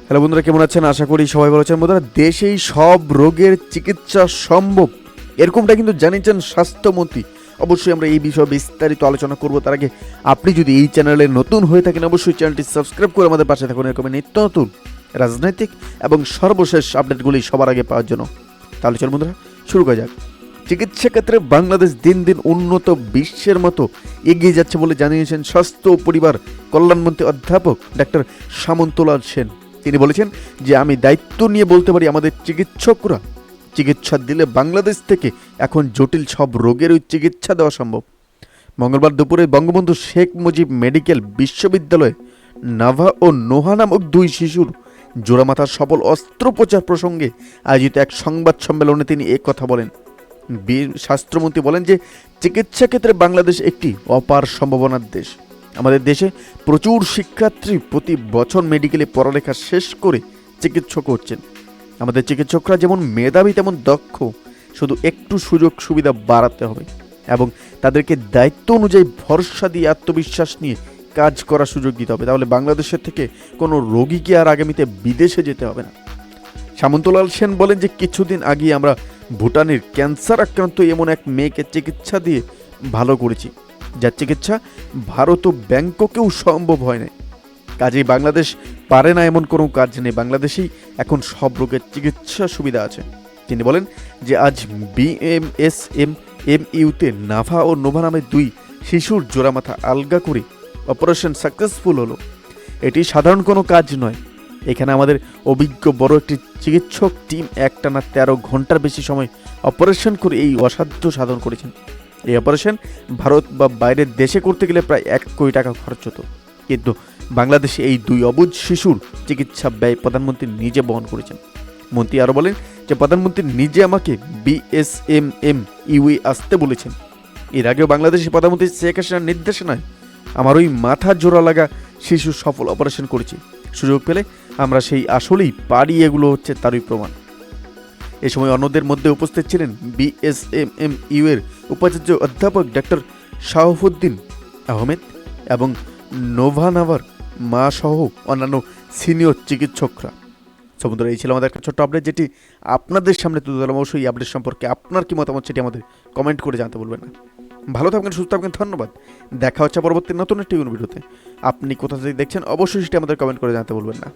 Hello বন্ধুরা, কেমন আছেন? আশা করি সবাই ভালো আছেন। বন্ধুরা, দেশেই সব রোগের চিকিৎসা সম্ভব এরকমটা কিন্তু জানিয়েছেন স্বাস্থ্যমন্ত্রী। অবশ্যই আমরা এই বিষয়ে বিস্তারিত আলোচনা করব। তার আগে আপনি যদি এই চ্যানেলে নতুন হয়ে থাকেন, অবশ্যই চ্যানেলটি সাবস্ক্রাইব করে আমাদের পাশে থাকুন এরকম নিত্য নতুন রাজনৈতিক এবং সর্বশেষ আপডেটগুলি সবার আগে পাওয়ার জন্য। তাহলে চল বন্ধুরা, শুরু করা যাক। চিকিৎসা ক্ষেত্রে বাংলাদেশ দিন দিন উন্নত বিশ্বের মতো এগিয়ে যাচ্ছে বলে জানিয়েছেন স্বাস্থ্য ও পরিবার কল্যাণমন্ত্রী অধ্যাপক ডাক্তার সামন্তলাল সেন। তিনি বলেছেন যে আমি দায়িত্ব নিয়ে বলতে পারি, আমাদের চিকিৎসকরা চিকিৎসা দিলে বাংলাদেশ থেকে এখন জটিল সব রোগেরই চিকিৎসা দেওয়া সম্ভব। মঙ্গলবার দুপুরে বঙ্গবন্ধু শেখ মুজিব মেডিকেল বিশ্ববিদ্যালয়ে নাভা ও নোহা নামক দুই শিশুর জোড়ামাথার সফল অস্ত্রোপচার প্রসঙ্গে আয়োজিত এক সংবাদ সম্মেলনে তিনি কথা বলেন। স্বাস্থ্যমন্ত্রী বলেন যে চিকিৎসা ক্ষেত্রে বাংলাদেশ একটি অপার সম্ভাবনার দেশ। আমাদের দেশে প্রচুর শিক্ষার্থী প্রতি বছর মেডিকেলে পড়ালেখা শেষ করে চিকিৎসক হচ্ছেন। আমাদের চিকিৎসকরা যেমন মেধাবী তেমন দক্ষ, শুধু একটু সুযোগ সুবিধা বাড়াতে হবে এবং তাদেরকে দায়িত্ব অনুযায়ী ভরসা দিয়ে আত্মবিশ্বাস নিয়ে কাজ করার সুযোগ দিতে হবে। তাহলে বাংলাদেশের থেকে কোনো রোগীকে আর আগামীতে বিদেশে যেতে হবে না। সামন্তলাল সেন বলেন যে কিছুদিন আগে আমরা ভুটানের ক্যান্সার আক্রান্ত এমন এক মেয়েকে চিকিৎসা দিয়ে ভালো করেছি, যার চিকিৎসা ভারত ও ব্যাংককেও সম্ভব হয় না। কাজেই বাংলাদেশ পারে না এমন কোনো কাজ নেই, বাংলাদেশেই এখন সব রোগের চিকিৎসা সুবিধা আছে। তিনি বলেন যে আজ বিএমএসএমইউতে নাভা ও নোভা নামে দুই শিশুর জোড়ামাথা আলগা করে অপারেশন সাকসেসফুল হলো। এটি সাধারণ কোনো কাজ নয়। এখানে আমাদের অভিজ্ঞ বড় একটি চিকিৎসক টিম একটানা 13 ঘন্টার বেশি সময় অপারেশন করে এই অসাধ্য সাধন করেছেন। এই অপারেশন ভারত বা বাইরের দেশে করতে গেলে প্রায় 1 কোটি টাকা খরচ হতো, কিন্তু বাংলাদেশে এই দুই অবুঝ শিশুর চিকিৎসা ব্যয় প্রধানমন্ত্রী নিজে বহন করেছেন। মন্ত্রী আরও বলেন যে প্রধানমন্ত্রী নিজে আমাকে বিএসএমএমইউয়ে আসতে বলেছেন। এর আগেও বাংলাদেশের প্রধানমন্ত্রী শেখ হাসিনার নির্দেশনায় আমার ওই মাথা জোড়া লাগা শিশু সফল অপারেশন করেছি। সুযোগ পেলে আমরা সেই আসলেই পারি, এগুলো হচ্ছে তারই প্রমাণ। এ সময় অন্যদের মধ্যে উপস্থিত ছিলেন বিএসএমএমইউ এর উপাচার্য অধ্যাপক ডাক্তার শাহাবুদ্দিন আহমেদ এবং নোভানাভার মা সহ অন্যান্য সিনিয়র চিকিৎসকরা। বন্ধুরা, এই ছিল আমাদের একটা ছোট্ট আপডেট, যেটি আপনাদের সামনে তুলে ধরলাম। অবশ্যই এই আপডেট সম্পর্কে আপনার কি মতামত সেটি আমাদের কমেন্ট করে জানতে বলবেন না। ভালো থাকবেন, সুস্থ থাকবেন, ধন্যবাদ। দেখা হচ্ছে পরবর্তী নতুন একটি ভিডিওতে। আপনি কোথা থেকে দেখছেন অবশ্যই সেটি আমাদের কমেন্ট করে জানতে বলবেন না।